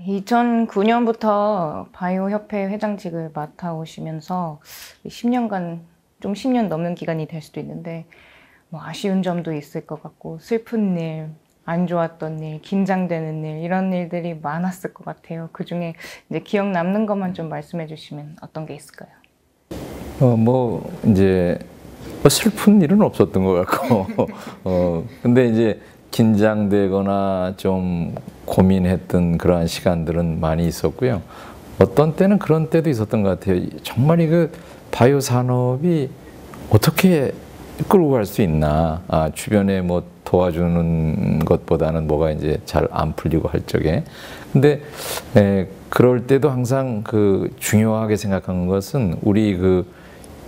2009년부터 바이오협회 회장직을 맡아오시면서 10년간, 좀 10년 넘는 기간이 될 수도 있는데, 뭐 아쉬운 점도 있을 것 같고, 슬픈 일, 안 좋았던 일, 긴장되는 일, 이런 일들이 많았을 것 같아요. 그 중에 이제 기억 남는 것만 좀 말씀해 주시면 어떤 게 있을까요? 이제 슬픈 일은 없었던 것 같고, 근데 이제 긴장되거나 좀 고민했던 그러한 시간들은 많이 있었고요. 어떤 때는 그런 때도 있었던 것 같아요. 정말 그 바이오 산업이 어떻게 끌고 갈 수 있나. 주변에 뭐 도와주는 것보다는 뭐가 이제 잘 안 풀리고 할 적에. 근데 그럴 때도 항상 그 중요하게 생각한 것은 우리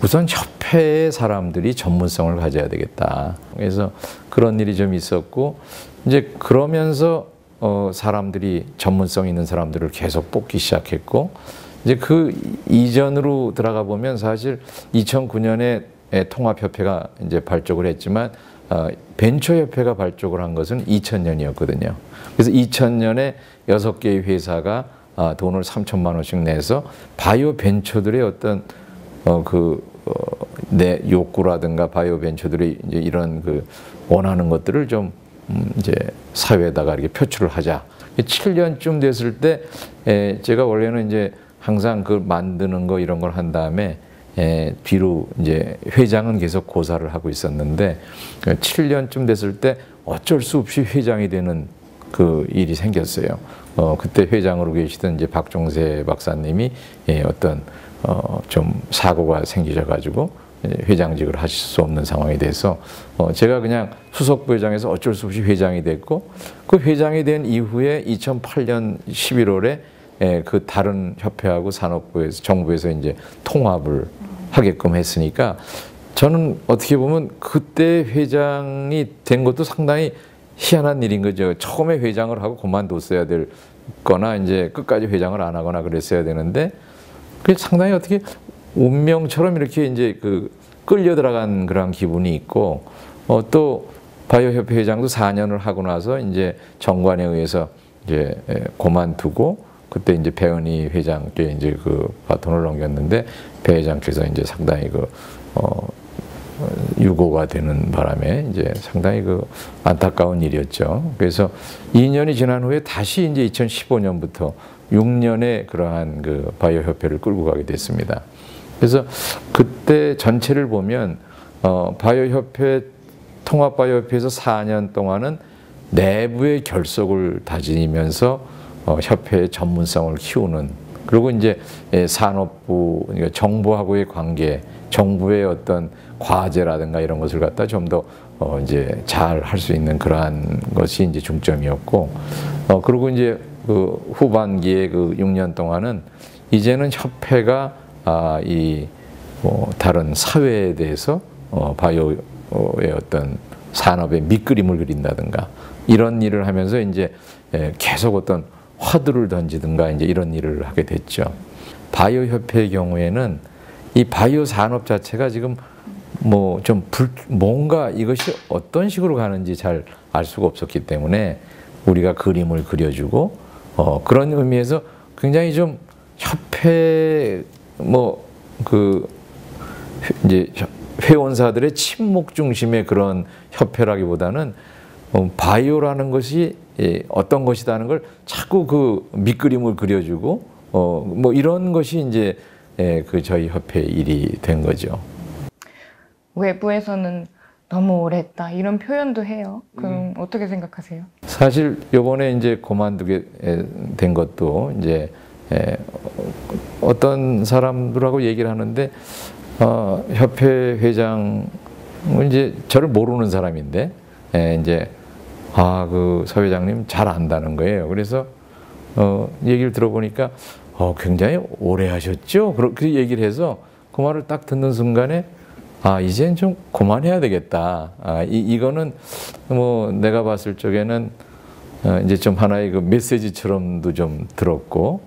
우선 협회의 사람들이 전문성을 가져야 되겠다. 그래서 그런 일이 좀 있었고, 이제 그러면서 사람들이 전문성 있는 사람들을 계속 뽑기 시작했고, 이제 그 이전으로 들어가 보면 사실 2009년에 통합협회가 이제 발족을 했지만 벤처협회가 발족을 한 것은 2000년이었거든요. 그래서 2000년에 6개의 회사가 돈을 3천만 원씩 내서 바이오 벤처들의 어떤 내 욕구라든가 바이오 벤처들이 이제 이런 원하는 것들을 좀 이제 사회에다가 이렇게 표출을 하자. 7년쯤 됐을 때 제가 원래는 이제 항상 만드는 거 이런 걸 한 다음에 뒤로 이제 회장은 계속 고사를 하고 있었는데 7년쯤 됐을 때 어쩔 수 없이 회장이 되는 그 일이 생겼어요. 그때 회장으로 계시던 이제 박종세 박사님이 좀 사고가 생기셔 가지고 회장직을 하실 수 없는 상황이 돼서 제가 그냥 수석부회장에서 어쩔 수 없이 회장이 됐고, 그 회장이 된 이후에 2008년 11월에 그 다른 협회하고 산업부에서 정부에서 이제 통합을 하게끔 했으니까 저는 어떻게 보면 그때 회장이 된 것도 상당히 희한한 일인 거죠. 처음에 회장을 하고 그만뒀어야 될 거나 이제 끝까지 회장을 안 하거나 그랬어야 되는데, 그게 상당히 어떻게 운명처럼 이렇게 이제 끌려 들어간 그런 기분이 있고, 또 바이오협회 회장도 4년을 하고 나서 이제 정관에 의해서 이제 그만두고, 그때 이제 배은희 회장께 이제 바톤을 넘겼는데, 배 회장께서 이제 상당히 유고가 되는 바람에 이제 상당히 안타까운 일이었죠. 그래서 2년이 지난 후에 다시 이제 2015년부터 6년의 그러한 바이오 협회를 끌고 가게 됐습니다. 그래서 그때 전체를 보면 바이오 협회 통합 바이오 협회에서 4년 동안은 내부의 결속을 다지면서 협회의 전문성을 키우는, 그리고 이제 산업부, 그러니까 정부하고의 관계, 정부의 어떤 과제라든가 이런 것을 갖다 좀 더 이제 잘 할 수 있는 그러한 것이 이제 중점이었고, 그리고 이제 후반기에 6년 동안은 이제는 협회가 다른 사회에 대해서 바이오의 어떤 산업의 밑그림을 그린다든가 이런 일을 하면서 이제 계속 어떤 화두를 던지든가 이제 이런 일을 하게 됐죠. 바이오 협회의 경우에는 이 바이오 산업 자체가 지금 뭔가 이것이 어떤 식으로 가는지 잘 알 수가 없었기 때문에 우리가 그림을 그려주고, 그런 의미에서 굉장히 좀 협회 이제 회원사들의 친목 중심의 그런 협회라기보다는 바이오라는 것이 어떤 것이다는 걸 자꾸 밑그림을 그려주고 이런 것이 이제 저희 협회 일이 된 거죠. 외부에서는 너무 오래 했다 이런 표현도 해요. 그럼 어떻게 생각하세요? 사실 이번에 이제 그만두게 된 것도 이제 어떤 사람들하고 얘기를 하는데, 협회 회장은 이제 저를 모르는 사람인데 이제 서 회장님 잘 안다는 거예요. 그래서 얘기를 들어보니까 굉장히 오래 하셨죠? 그렇게 얘기를 해서 그 말을 딱 듣는 순간에 이젠 좀 그만해야 되겠다. 이거는 내가 봤을 적에는 이제 좀 하나의 메시지처럼도 좀 들었고,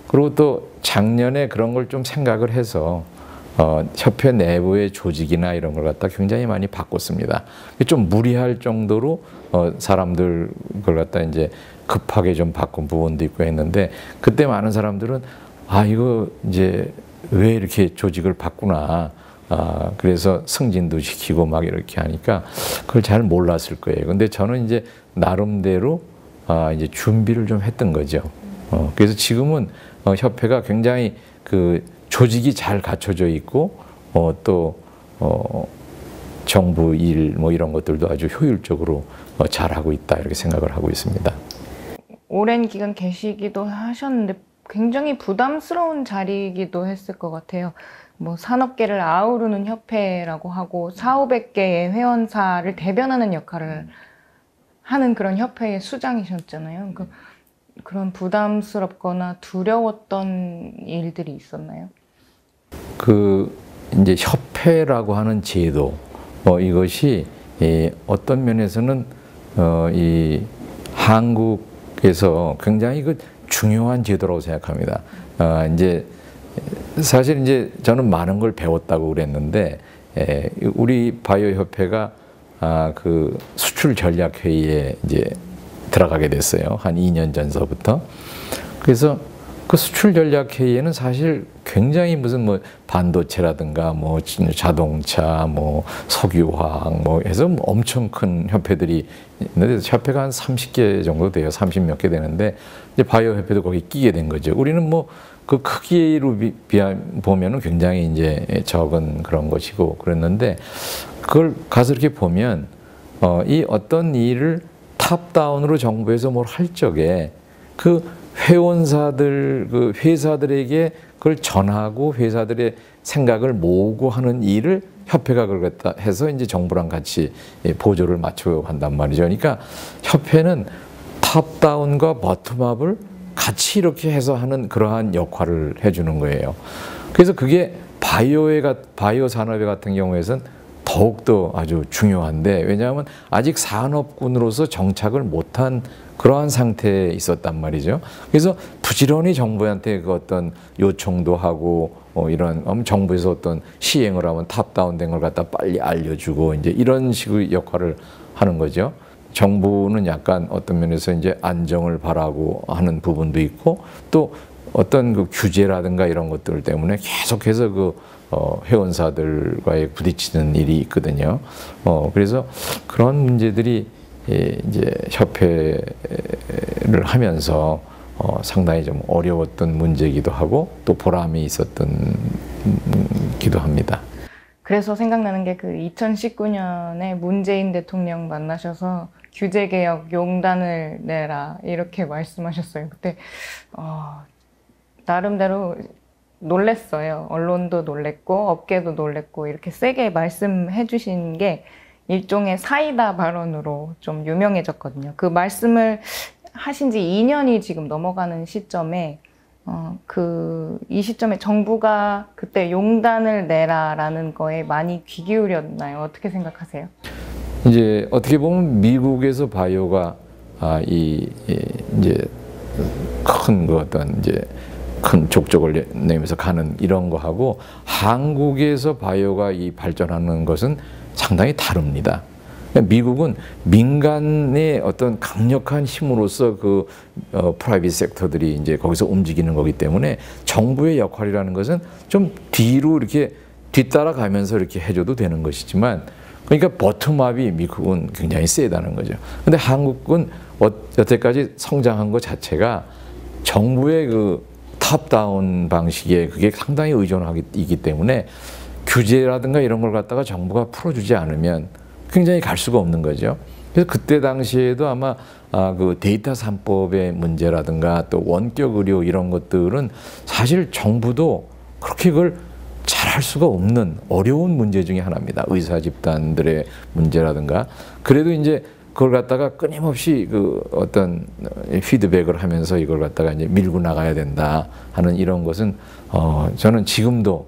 그리고 또 작년에 그런 걸 좀 생각을 해서 협회 내부의 조직이나 이런 걸 갖다 굉장히 많이 바꿨습니다. 좀 무리할 정도로 사람들 걸 갖다 이제 급하게 좀 바꾼 부분도 있고 했는데 그때 많은 사람들은 아 이거 이제 왜 이렇게 조직을 바꾸나 그래서 승진도 시키고 막 이렇게 하니까 그걸 잘 몰랐을 거예요. 근데 저는 이제 나름대로 이제 준비를 좀 했던 거죠. 그래서 지금은 협회가 굉장히 그 조직이 잘 갖춰져 있고 또 정부 일 뭐 이런 것들도 아주 효율적으로 잘하고 있다 이렇게 생각을 하고 있습니다. 오랜 기간 계시기도 하셨는데 굉장히 부담스러운 자리이기도 했을 것 같아요. 뭐 산업계를 아우르는 협회라고 하고 4,500개의 회원사를 대변하는 역할을 하는 그런 협회의 수장이셨잖아요. 그런 부담스럽거나 두려웠던 일들이 있었나요? 그 이제 협회라고 하는 제도 이것이 어떤 면에서는 이 한국에서 굉장히 그 중요한 제도라고 생각합니다. 이제 사실 이제 저는 많은 걸 배웠다고 그랬는데 우리 바이오 협회가 그 수출 전략 회의에 이제 들어가게 됐어요. 한 2년 전서부터. 그래서 그 수출 전략 회의에는 사실 굉장히 무슨 뭐 반도체라든가 뭐 자동차, 뭐 석유화학 뭐 해서 엄청 큰 협회들이 있는데 협회가 한 30개 정도 돼요. 30몇 개 되는데 이제 바이오 협회도 거기 끼게 된 거죠. 우리는 뭐 그 크기로 보면은 굉장히 이제 적은 그런 것이고 그랬는데 그걸 가서 이렇게 보면 이 어떤 일을 탑다운으로 정부에서 뭘 할 적에 그 회원사들, 그 회사들에게 그걸 전하고 회사들의 생각을 모으고 하는 일을 협회가 그걸 갖다 해서 이제 정부랑 같이 보조를 맞춰 간단 말이죠. 그러니까 협회는 탑다운과 버텀업을 같이 이렇게 해서 하는 그러한 역할을 해주는 거예요. 그래서 그게 바이오 산업의 같은 경우에는 더욱더 아주 중요한데 왜냐하면 아직 산업군으로서 정착을 못한 그러한 상태에 있었단 말이죠. 그래서 부지런히 정부한테 그 어떤 요청도 하고 이런 정부에서 어떤 시행을 하면 탑다운된 걸 갖다 빨리 알려주고 이제 이런 식의 역할을 하는 거죠. 정부는 약간 어떤 면에서 이제 안정을 바라고 하는 부분도 있고 또 어떤 그 규제라든가 이런 것들 때문에 계속해서 그 회원사들과의 부딪히는 일이 있거든요. 그래서 그런 문제들이 이제 협회를 하면서 상당히 좀 어려웠던 문제이기도 하고 또 보람이 있었던 기도 합니다. 그래서 생각나는 게 그 2019년에 문재인 대통령 만나셔서 규제개혁 용단을 내라 이렇게 말씀하셨어요. 그때 나름대로 놀랬어요. 언론도 놀랬고 업계도 놀랬고 이렇게 세게 말씀해 주신 게 일종의 사이다 발언으로 좀 유명해졌거든요. 그 말씀을 하신 지 2년이 지금 넘어가는 시점에 이 시점에 정부가 그때 용단을 내라라는 거에 많이 귀 기울였나요? 어떻게 생각하세요? 이제 어떻게 보면 미국에서 바이오가 이제 큰 그 어떤 이제 큰 족적을 내면서 가는 이런 거하고 한국에서 바이오가 발전하는 것은 상당히 다릅니다. 미국은 민간의 어떤 강력한 힘으로서 그 프라이빗 섹터들이 이제 거기서 움직이는 거기 때문에 정부의 역할이라는 것은 좀 뒤로 이렇게 뒤따라가면서 이렇게 해줘도 되는 것이지만 그러니까 버텀업이 미국은 굉장히 세다는 거죠. 근데 한국은 여태까지 성장한 것 자체가 정부의 그 탑다운 방식에 그게 상당히 의존하기 때문에 규제라든가 이런 걸 갖다가 정부가 풀어주지 않으면 굉장히 갈 수가 없는 거죠. 그래서 그때 당시에도 아마 그 데이터 3법의 문제라든가 또 원격 의료 이런 것들은 사실 정부도 그렇게 그걸 잘할 수가 없는 어려운 문제 중에 하나입니다. 의사 집단들의 문제라든가. 그래도 이제 그걸 갖다가 끊임없이 그 어떤 피드백을 하면서 이걸 갖다가 이제 밀고 나가야 된다 하는 이런 것은 저는 지금도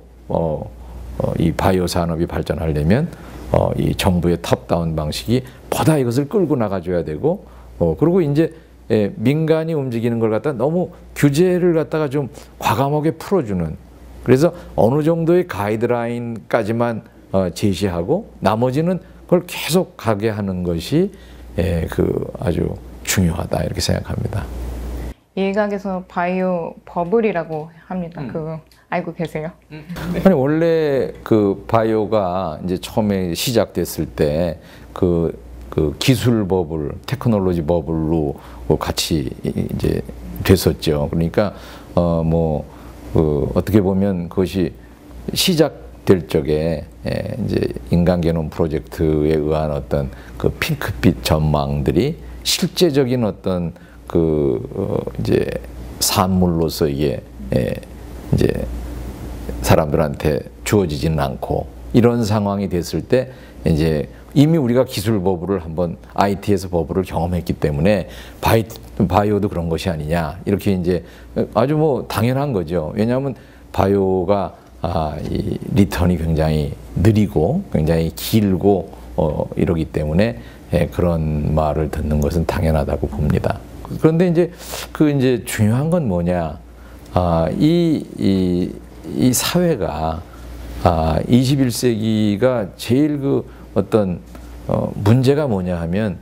이 바이오 산업이 발전하려면 이 정부의 탑다운 방식이 보다 이것을 끌고 나가줘야 되고 그리고 이제 민간이 움직이는 걸 갖다 너무 규제를 갖다가 좀 과감하게 풀어주는 그래서 어느 정도의 가이드라인까지만 제시하고 나머지는 그걸 계속 가게 하는 것이 그 아주 중요하다 이렇게 생각합니다. 일각에서 바이오 버블이라고 합니다. 그거 알고 계세요? 아니 원래 그 바이오가 이제 처음에 시작됐을 때 그 기술 버블, 테크놀로지 버블로 같이 이제 됐었죠. 그러니까 어떻게 보면 그것이 시작될 적에 이제 인간 게놈 프로젝트에 의한 어떤 그 핑크빛 전망들이 실제적인 어떤 이제 산물로서 이게 이제 사람들한테 주어지지는 않고 이런 상황이 됐을 때 이제 이미 우리가 기술 버블을 한번 IT에서 버블을 경험했기 때문에 바이오도 그런 것이 아니냐 이렇게 이제 아주 뭐 당연한 거죠. 왜냐하면 바이오가 이 리턴이 굉장히 느리고 굉장히 길고 이러기 때문에 그런 말을 듣는 것은 당연하다고 봅니다. 그런데 이제 중요한 건 뭐냐? 이 사회가 21세기가 제일 어떤 문제가 뭐냐 하면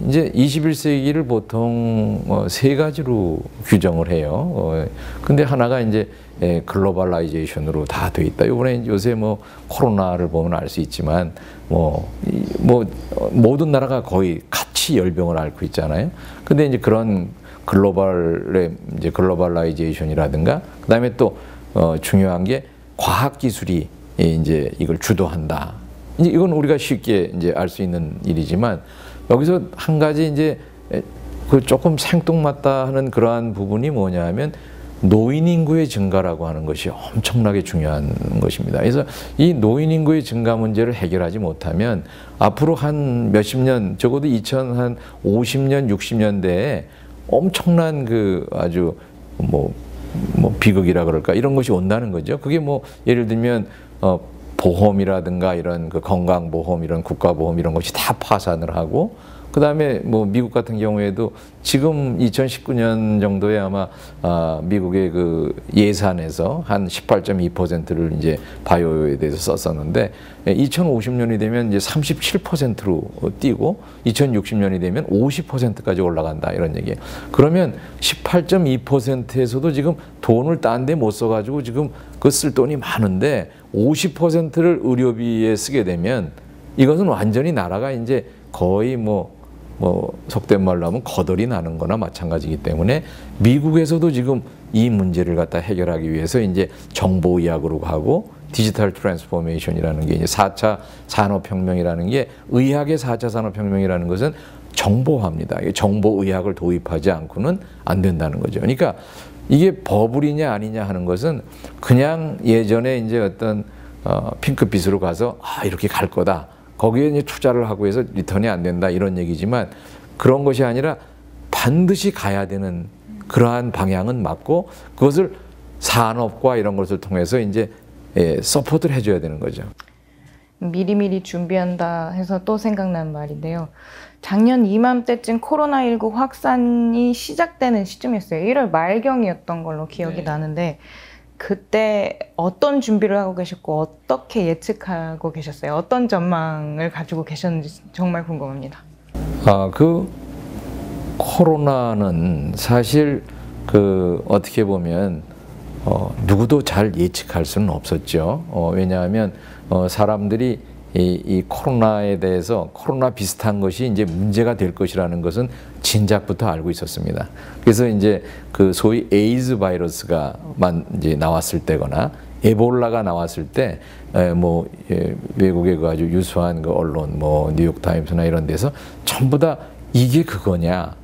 이제 21세기를 보통 세 가지로 규정을 해요. 근데 하나가 이제 글로벌라이제이션으로 다 돼 있다. 이번에 요새 뭐 코로나를 보면 알 수 있지만 모든 나라가 거의 같이 열병을 앓고 있잖아요. 근데 이제 그런 글로벌라이제이션이라든가 그다음에 또 중요한 게 과학 기술이 이제 이걸 주도한다. 이제 이건 우리가 쉽게 이제 알 수 있는 일이지만 여기서 한 가지 이제 그 조금 생뚱맞다 하는 그러한 부분이 뭐냐하면 노인 인구의 증가라고 하는 것이 엄청나게 중요한 것입니다. 그래서 이 노인 인구의 증가 문제를 해결하지 못하면 앞으로 한 몇십 년, 적어도 2050년, 60년대에 엄청난 아주 비극이라 그럴까 이런 것이 온다는 거죠. 그게 예를 들면 보험이라든가 이런 건강보험, 이런 국가보험 이런 것이 다 파산을 하고 그 다음에 미국 같은 경우에도 지금 2019년 정도에 아마 미국의 예산에서 한 18.2%를 이제 바이오에 대해서 썼었는데 2050년이 되면 이제 37%로 뛰고 2060년이 되면 50%까지 올라간다 이런 얘기예요. 그러면 18.2%에서도 지금 돈을 딴 데 못 써가지고 지금 쓸 돈이 많은데 50%를 의료비에 쓰게 되면 이것은 완전히 나라가 이제 거의 속된 말로 하면 거덜이 나는 거나 마찬가지이기 때문에 미국에서도 지금 이 문제를 갖다 해결하기 위해서 이제 정보의학으로 가고 디지털 트랜스포메이션이라는 게 이제 4차 산업혁명이라는 게 의학의 4차 산업혁명이라는 것은 정보화입니다. 정보의학을 도입하지 않고는 안 된다는 거죠. 그러니까 이게 버블이냐 아니냐 하는 것은 그냥 예전에 이제 어떤 핑크빛으로 가서 이렇게 갈 거다. 거기에 이제 투자를 하고 해서 리턴이 안 된다 이런 얘기지만 그런 것이 아니라 반드시 가야 되는 그러한 방향은 맞고 그것을 산업과 이런 것을 통해서 이제 서포트를 해줘야 되는 거죠. 미리미리 준비한다 해서 또 생각난 말인데요. 작년 이맘때쯤 코로나19 확산이 시작되는 시점이었어요. 1월 말경이었던 걸로 기억이 나는데 그때 어떤 준비를 하고 계셨고 어떻게 예측하고 계셨어요? 어떤 전망을 가지고 계셨는지 정말 궁금합니다. 코로나는 사실 어떻게 보면 누구도 잘 예측할 수는 없었죠. 왜냐하면 사람들이 이 코로나에 대해서 코로나 비슷한 것이 이제 문제가 될 것이라는 것은 진작부터 알고 있었습니다. 그래서 이제 소위 에이즈 바이러스가 이제 나왔을 때거나 에볼라가 나왔을 때 외국의 아주 유수한 언론 뉴욕 타임스나 이런 데서 전부 다 이게 그거냐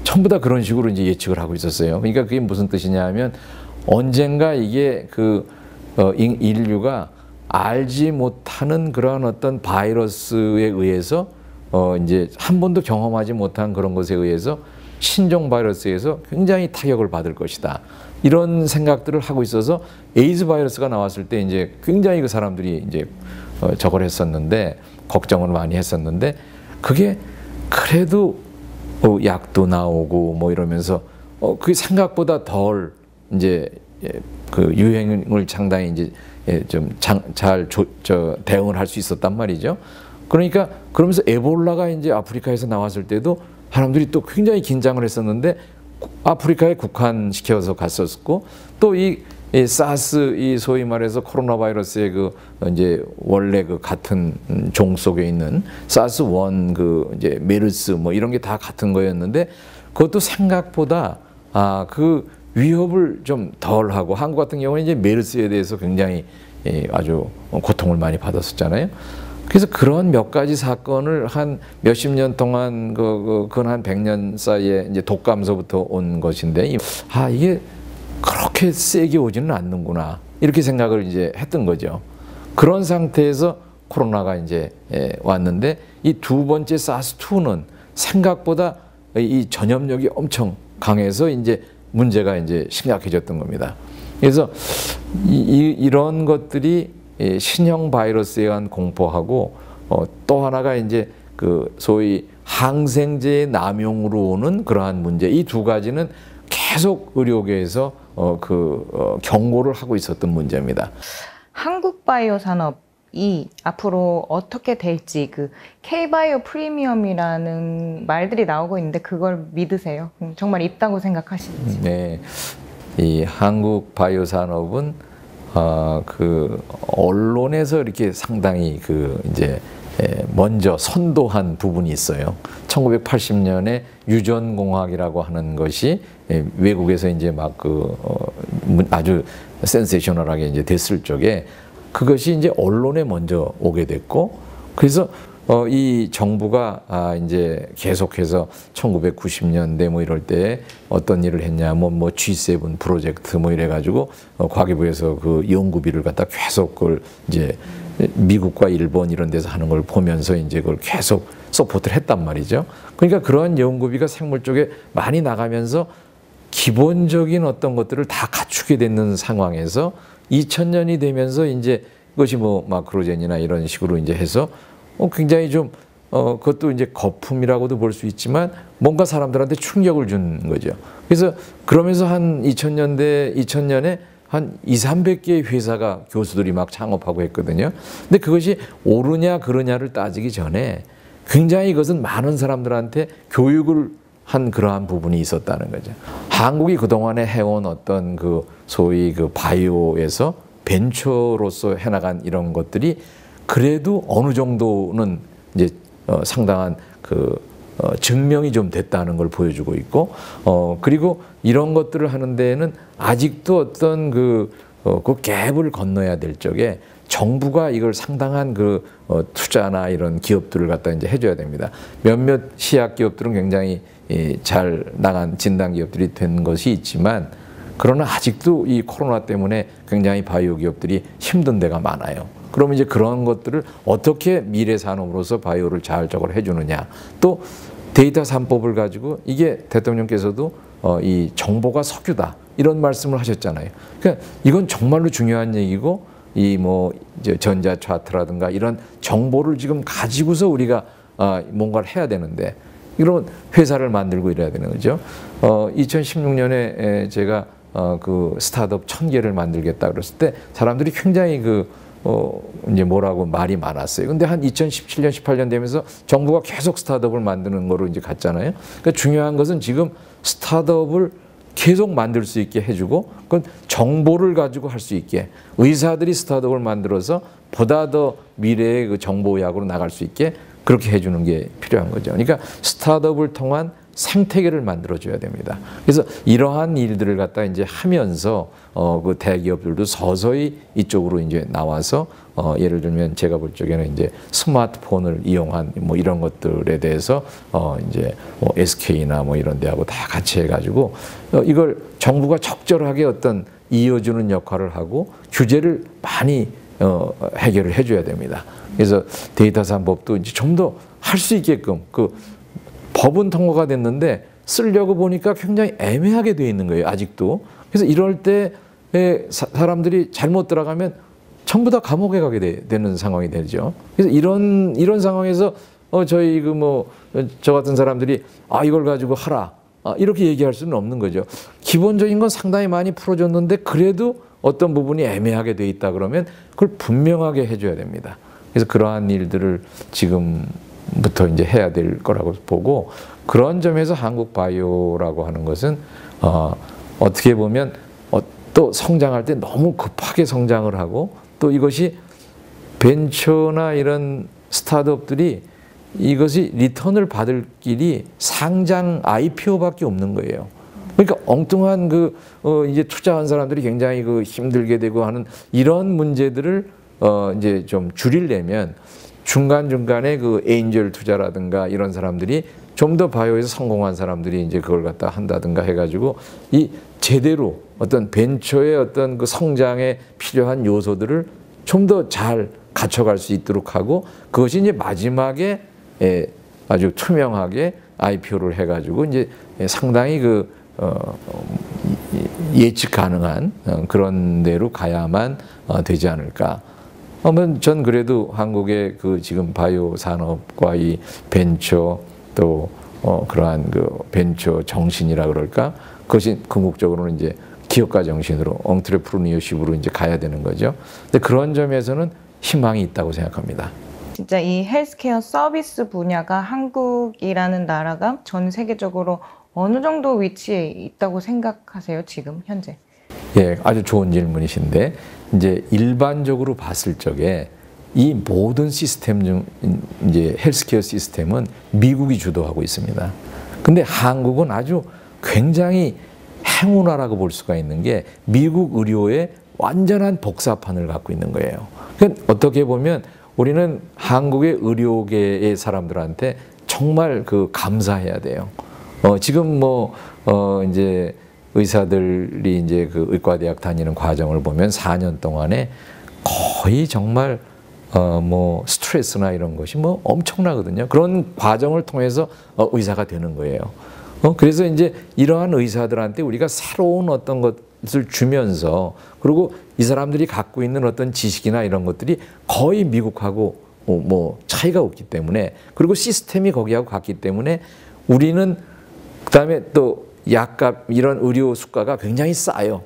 전부 다 그런 식으로 이제 예측을 하고 있었어요. 그러니까 그게 무슨 뜻이냐 하면 언젠가 이게 인류가 알지 못하는 그런 어떤 바이러스에 의해서 이제 한 번도 경험하지 못한 그런 것에 의해서 신종 바이러스에서 굉장히 타격을 받을 것이다. 이런 생각들을 하고 있어서 에이즈 바이러스가 나왔을 때 이제 굉장히 사람들이 이제 저걸 했었는데 걱정을 많이 했었는데 그게 그래도 약도 나오고 이러면서 그게 생각보다 덜 이제 유행을 상당히 이제 좀 잘 대응을 할 수 있었단 말이죠. 그러니까 그러면서 에볼라가 이제 아프리카에서 나왔을 때도 사람들이 또 굉장히 긴장을 했었는데 아프리카에 국한시켜서 갔었고 또 이 사스 이 소위 말해서 코로나 바이러스의 그 이제 원래 그 같은 종 속에 있는 사스 원 그 이제 메르스 뭐 이런 게 다 같은 거였는데 그것도 생각보다 그 위협을 좀 덜하고 한국 같은 경우는 이제 메르스에 대해서 굉장히 아주 고통을 많이 받았었잖아요. 그래서 그런 몇 가지 사건을 한 몇십 년 동안 그건 한 100년 사이에 이제 독감서부터 온 것인데 이게 그렇게 세게 오지는 않는구나 이렇게 생각을 이제 했던 거죠. 그런 상태에서 코로나가 이제 왔는데 이 두 번째 사스2는 생각보다 이 전염력이 엄청 강해서 이제 문제가 이제 심각해졌던 겁니다. 그래서 이런 것들이 신형 바이러스에 의한 공포하고 또 하나가 이제 그 소위 항생제의 남용으로 오는 그러한 문제 이 두 가지는 계속 의료계에서 경고를 하고 있었던 문제입니다. 한국 바이오 산업이 앞으로 어떻게 될지 그 K-바이오 프리미엄이라는 말들이 나오고 있는데 그걸 믿으세요? 정말 있다고 생각하시는지? 네, 이 한국 바이오 산업은 그 언론에서 이렇게 상당히 그 이제 먼저 선도한 부분이 있어요. 1980년에 유전공학이라고 하는 것이 외국에서 이제 막 아주 센세이셔널하게 이제 됐을 적에 그것이 이제 언론에 먼저 오게 됐고 그래서 이 정부가 이제 계속해서 1990년대 뭐 이럴 때 어떤 일을 했냐 뭐 G7 프로젝트 뭐 이래가지고 과기부에서 그 연구비를 갖다 계속 그걸 이제 미국과 일본 이런 데서 하는 걸 보면서 이제 그걸 계속 서포트를 했단 말이죠. 그러니까 그러한 연구비가 생물 쪽에 많이 나가면서 기본적인 어떤 것들을 다 갖추게 되는 상황에서 2000년이 되면서 이제 그것이 뭐 마크로젠이나 이런 식으로 이제 해서 굉장히 좀 그것도 이제 거품이라고도 볼 수 있지만 뭔가 사람들한테 충격을 준 거죠. 그래서 그러면서 한 2000년에 한 200~300개의 회사가 교수들이 막 창업하고 했거든요. 근데 그것이 옳으냐 그르냐를 따지기 전에 굉장히 이것은 많은 사람들한테 교육을 한 그러한 부분이 있었다는 거죠. 한국이 그동안에 해온 어떤 그 소위 그 바이오에서 벤처로서 해나간 이런 것들이 그래도 어느 정도는 이제 상당한 증명이 좀 됐다는 걸 보여주고 있고 그리고 이런 것들을 하는 데에는 아직도 어떤 그 갭을 건너야 될 적에 정부가 이걸 상당한 투자나 이런 기업들을 갖다 이제 해줘야 됩니다. 몇몇 시약 기업들은 굉장히 잘 나간 진단 기업들이 된 것이 있지만 그러나 아직도 이 코로나 때문에 굉장히 바이오 기업들이 힘든 데가 많아요. 그러면 이제 그런 것들을 어떻게 미래 산업으로서 바이오를 잘 저걸 해주느냐. 또 데이터 3법을 가지고 이게 대통령께서도 이 정보가 석유다 이런 말씀을 하셨잖아요. 그러니까 이건 정말로 중요한 얘기고 이 뭐 전자 차트라든가 이런 정보를 지금 가지고서 우리가 뭔가를 해야 되는데 이런 회사를 만들고 이래야 되는 거죠. 2016년에 제가 그 스타트업 1000개를 만들겠다 그랬을 때 사람들이 굉장히 이제 뭐라고 말이 많았어요. 근데 한 2017년, 18년 되면서 정부가 계속 스타트업을 만드는 거로 이제 갔잖아요. 그러니까 중요한 것은 지금 스타트업을 계속 만들 수 있게 해주고, 그건 정보를 가지고 할 수 있게 의사들이 스타트업을 만들어서 보다 더 미래의 그 정보의학으로 나갈 수 있게 그렇게 해주는 게 필요한 거죠. 그러니까 스타트업을 통한 생태계를 만들어줘야 됩니다. 그래서 이러한 일들을 갖다 이제 하면서 그 대기업들도 서서히 이쪽으로 이제 나와서 예를 들면 제가 볼 적에는 이제 스마트폰을 이용한 뭐 이런 것들에 대해서 이제 뭐 SK나 뭐 이런 데하고 다 같이 해가지고 이걸 정부가 적절하게 어떤 이어주는 역할을 하고 규제를 많이 해결을 해줘야 됩니다. 그래서 데이터 3법도 이제 좀 더 할 수 있게끔 법은 통과가 됐는데 쓰려고 보니까 굉장히 애매하게 되어 있는 거예요, 아직도. 그래서 이럴 때 사람들이 잘못 들어가면 전부 다 감옥에 가게 되는 상황이 되죠. 그래서 이런 상황에서 저희 저 같은 사람들이 이걸 가지고 하라 이렇게 얘기할 수는 없는 거죠. 기본적인 건 상당히 많이 풀어줬는데 그래도 어떤 부분이 애매하게 돼 있다 그러면 그걸 분명하게 해줘야 됩니다. 그래서 그러한 일들을 지금 부터 이제 해야 될 거라고 보고, 그런 점에서 한국 바이오라고 하는 것은 어떻게 보면 또 성장할 때 너무 급하게 성장을 하고, 또 이것이 벤처나 이런 스타트업들이 이것이 리턴을 받을 길이 상장 IPO밖에 없는 거예요. 그러니까 엉뚱한 이제 투자한 사람들이 굉장히 힘들게 되고 하는 이런 문제들을 이제 좀 줄이려면 중간중간에 에인젤 투자라든가 이런 사람들이 좀 더 바이오에서 성공한 사람들이 이제 그걸 갖다 한다든가 해가지고 이 제대로 어떤 벤처의 어떤 성장에 필요한 요소들을 좀 더 잘 갖춰갈 수 있도록 하고, 그것이 이제 마지막에 아주 투명하게 IPO를 해가지고 이제 상당히 예측 가능한 그런 데로 가야만 되지 않을까. 전 그래도 한국의 지금 바이오 산업과 이 벤처 또 그러한 벤처 정신이라 그럴까, 그것이 궁극적으로는 이제 기업가 정신으로 엉트레프로니어십으로 이제 가야 되는 거죠. 근데 그런 점에서는 희망이 있다고 생각합니다. 진짜 이 헬스케어 서비스 분야가 한국이라는 나라가 전 세계적으로 어느 정도 위치에 있다고 생각하세요, 지금 현재? 예, 아주 좋은 질문이신데, 이제 일반적으로 봤을 적에 이 모든 시스템 중 이제 헬스케어 시스템은 미국이 주도하고 있습니다. 근데 한국은 아주 굉장히 행운아라고 볼 수가 있는 게 미국 의료의 완전한 복사판을 갖고 있는 거예요. 그러니까 어떻게 보면 우리는 한국의 의료계의 사람들한테 정말 감사해야 돼요. 지금 이제 의사들이 이제 의과대학 다니는 과정을 보면 4년 동안에 거의 정말 스트레스나 이런 것이 엄청나거든요. 그런 과정을 통해서 의사가 되는 거예요. 그래서 이제 이러한 의사들한테 우리가 새로운 어떤 것을 주면서, 그리고 이 사람들이 갖고 있는 어떤 지식이나 이런 것들이 거의 미국하고 차이가 없기 때문에, 그리고 시스템이 거기하고 같기 때문에 우리는 그다음에 또 약값 이런 의료 수가가 굉장히 싸요.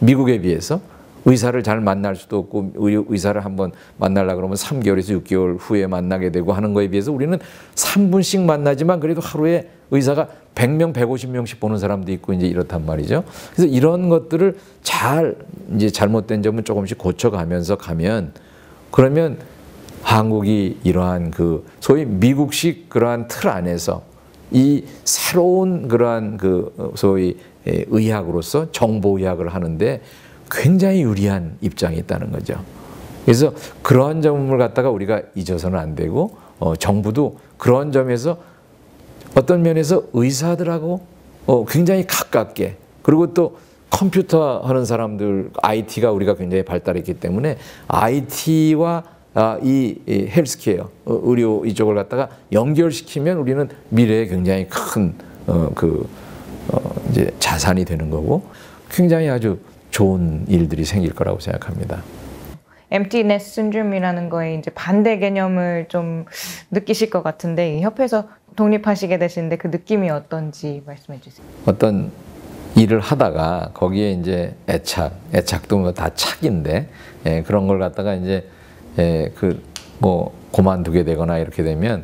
미국에 비해서. 의사를 잘 만날 수도 없고, 의사를 한번 만나려고 그러면 3개월에서 6개월 후에 만나게 되고 하는 거에 비해서 우리는 3분씩 만나지만 그래도 하루에 의사가 100명, 150명씩 보는 사람도 있고 이제 이렇단 말이죠. 그래서 이런 것들을 이제 잘못된 점은 조금씩 고쳐가면서 가면, 그러면 한국이 이러한 소위 미국식 그러한 틀 안에서 이 새로운 그러한 소위 의학으로서 정보의학을 하는데 굉장히 유리한 입장이 있다는 거죠. 그래서 그러한 점을 갖다가 우리가 잊어서는 안 되고, 정부도 그런 점에서 어떤 면에서 의사들하고 굉장히 가깝게, 그리고 또 컴퓨터 하는 사람들, IT가 우리가 굉장히 발달했기 때문에 IT와 이 헬스케어, 의료 이쪽을 갖다가 연결시키면 우리는 미래에 굉장히 큰 이제 자산이 되는 거고, 굉장히 아주 좋은 일들이 생길 거라고 생각합니다. empty nest syndrome이라는 거에 이제 반대 개념을 좀 느끼실 것 같은데, 이 협회에서 독립하시게 되시는데 그 느낌이 어떤지 말씀해 주세요. 어떤 일을 하다가 거기에 이제 애착도 다 착인데, 그런 걸 갖다가 이제 그만두게 되거나 이렇게 되면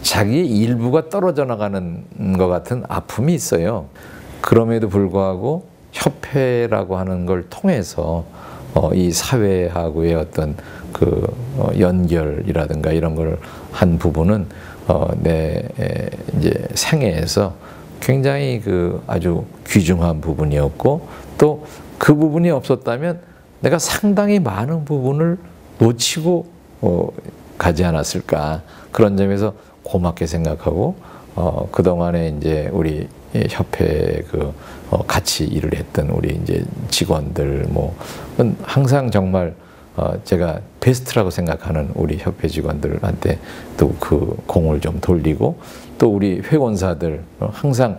자기의 일부가 떨어져 나가는 것 같은 아픔이 있어요. 그럼에도 불구하고 협회라고 하는 걸 통해서 이 사회하고의 어떤 연결이라든가 이런 걸 한 부분은 내 이제 생애에서 굉장히 아주 귀중한 부분이었고, 또 그 부분이 없었다면 내가 상당히 많은 부분을 놓치고 가지 않았을까, 그런 점에서 고맙게 생각하고, 그동안에 이제 우리 협회에 같이 일을 했던 우리 이제 직원들 항상 정말 제가 베스트라고 생각하는 우리 협회 직원들한테 또 공을 좀 돌리고, 또 우리 회원사들 항상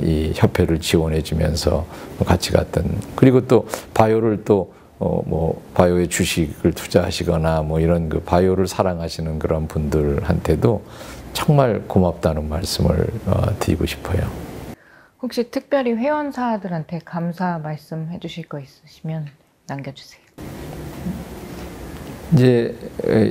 이 협회를 지원해 주면서 같이 갔던, 그리고 또 바이오를 또 바이오에 주식을 투자하시거나 이런 바이오를 사랑하시는 그런 분들한테도 정말 고맙다는 말씀을 드리고 싶어요. 혹시 특별히 회원사들한테 감사 말씀 해주실 거 있으시면 남겨주세요. 이제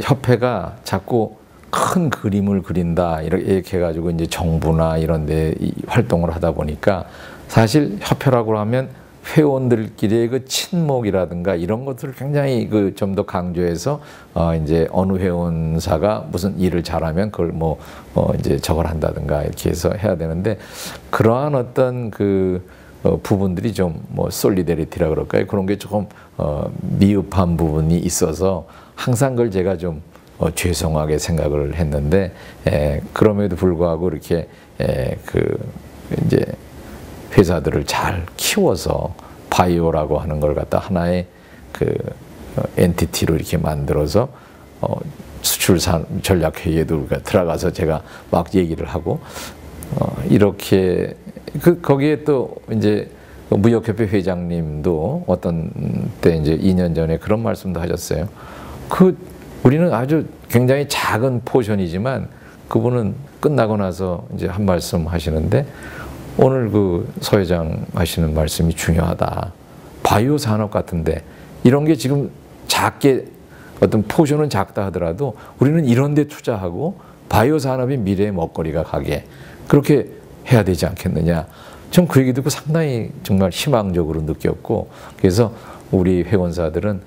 협회가 자꾸 큰 그림을 그린다 이렇게 해가지고 이제 정부나 이런데 활동을 하다 보니까 사실 협회라고 하면 회원들끼리의 그 친목이라든가 이런 것들을 굉장히 그 좀 더 강조해서 이제 어느 회원사가 무슨 일을 잘하면 그걸 이제 저걸 한다든가 이렇게 해서 해야 되는데 그러한 어떤 그 부분들이 좀 솔리데리티라 그럴까요? 그런 게 조금 미흡한 부분이 있어서 항상 그걸 제가 좀 죄송하게 생각을 했는데 그럼에도 불구하고 이렇게 그 이제 회사들을 잘 키워서 바이오라고 하는 걸 갖다 하나의 그 엔티티로 이렇게 만들어서 수출 전략회의에도 우리가 들어가서 제가 막 얘기를 하고 이렇게 거기에 또 이제 무역협회 회장님도 어떤 때 이제 2년 전에 그런 말씀도 하셨어요. 우리는 아주 굉장히 작은 포션이지만 그분은 끝나고 나서 이제 한 말씀 하시는데 오늘 그 서 회장 하시는 말씀이 중요하다. 바이오 산업 같은데 이런 게 지금 작게 어떤 포션은 작다 하더라도 우리는 이런 데 투자하고 바이오 산업이 미래의 먹거리가 가게 그렇게 해야 되지 않겠느냐. 전 그 얘기 듣고 상당히 정말 희망적으로 느꼈고 그래서 우리 회원사들은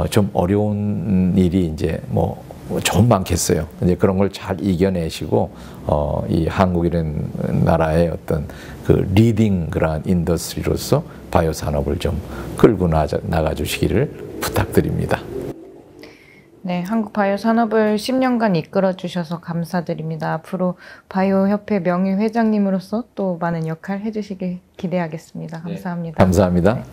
좀 어려운 일이 이제 좀 많겠어요. 이제 그런 걸 잘 이겨내시고 이 한국이라는 나라의 어떤 그 리딩 그러한 인더스트리로서 바이오 산업을 좀 끌고 나가 주시기를 부탁드립니다. 네, 한국 바이오 산업을 10년간 이끌어 주셔서 감사드립니다. 앞으로 바이오 협회 명예 회장님으로서 또 많은 역할 해주시길 기대하겠습니다. 감사합니다. 감사합니다. 네.